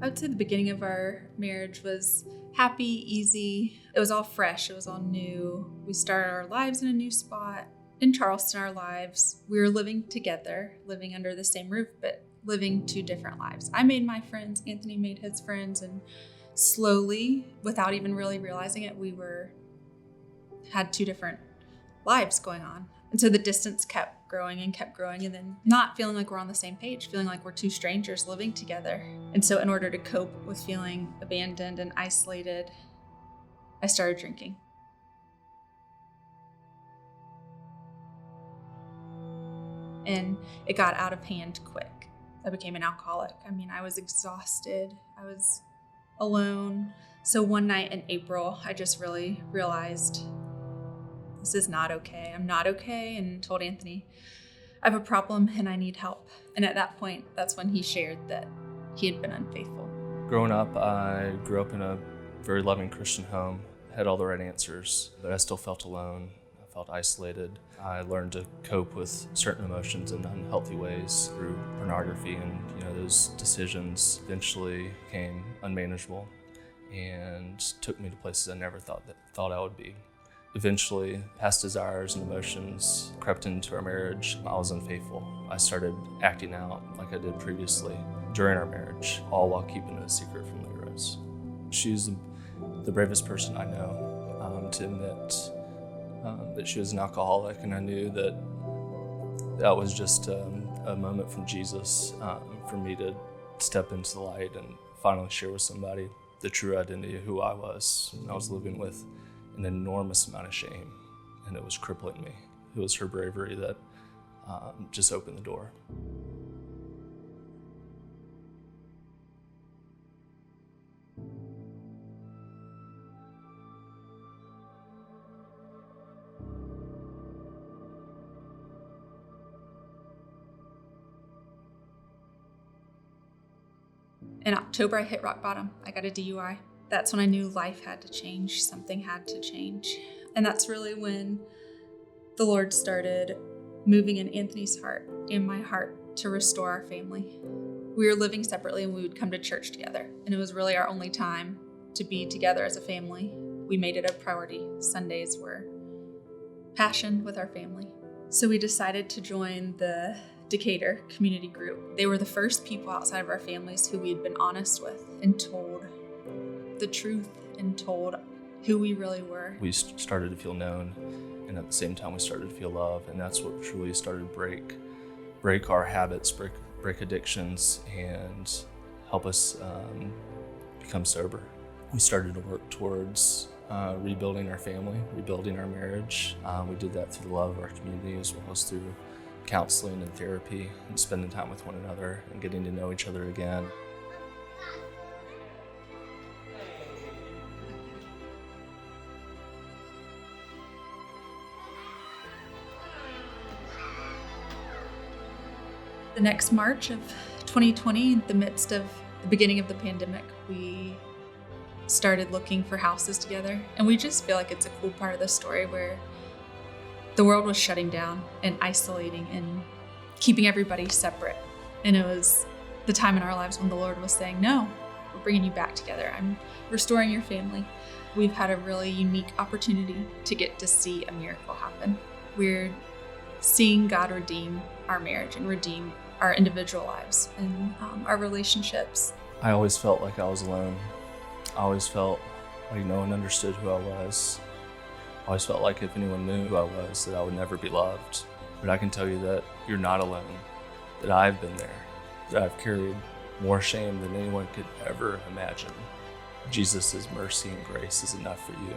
I would say the beginning of our marriage was happy, easy. It was all fresh. It was all new. We started our lives in a new spot. In Charleston, our lives, we were living together, living under the same roof, but living two different lives. I made my friends, Anthony made his friends, and slowly, without even really realizing it, we had two different lives going on. And so the distance kept growing, and then not feeling like we're on the same page, feeling like we're two strangers living together. And so in order to cope with feeling abandoned and isolated, I started drinking. And it got out of hand quick. I became an alcoholic. I was exhausted. I was alone. So one night in April, I just really realized this is not okay. I'm not okay, and told Anthony, I have a problem and I need help. And at that point, that's when he shared that he had been unfaithful. Growing up, I grew up in a very loving Christian home, had all the right answers, but I still felt alone. I felt isolated. I learned to cope with certain emotions in unhealthy ways through pornography, and those decisions eventually became unmanageable and took me to places I never thought I would be. Eventually, past desires and emotions crept into our marriage. I was unfaithful. I started acting out like I did previously during our marriage, all while keeping it a secret from Leah Rose. She's the bravest person I know to admit that she was an alcoholic, and I knew that was just a moment from Jesus for me to step into the light and finally share with somebody the true identity of who I was. I was living with an enormous amount of shame, and it was crippling me. It was her bravery that just opened the door. In October, I hit rock bottom. I got a DUI. That's when I knew life had to change. Something had to change. And that's really when the Lord started moving in Anthony's heart and my heart to restore our family. We were living separately, and we would come to church together. And it was really our only time to be together as a family. We made it a priority. Sundays were passion with our family. So we decided to join the Decatur community group. They were the first people outside of our families who we had been honest with and told the truth and told who we really were. We started to feel known, and at the same time we started to feel love, and that's what truly started to break our habits, break addictions, and help us become sober. We started to work towards rebuilding our family, rebuilding our marriage. We did that through the love of our community, as well as through counseling and therapy, and spending time with one another and getting to know each other again. The next March of 2020, in the midst of the beginning of the pandemic, we started looking for houses together. And we just feel like it's a cool part of the story where the world was shutting down and isolating and keeping everybody separate. And it was the time in our lives when the Lord was saying, no, we're bringing you back together. I'm restoring your family. We've had a really unique opportunity to get to see a miracle happen. We're seeing God redeem our marriage and redeem our individual lives and our relationships. I always felt like I was alone. I always felt like no one understood who I was. I always felt like if anyone knew who I was, that I would never be loved. But I can tell you that you're not alone, that I've been there, that I've carried more shame than anyone could ever imagine. Jesus' mercy and grace is enough for you.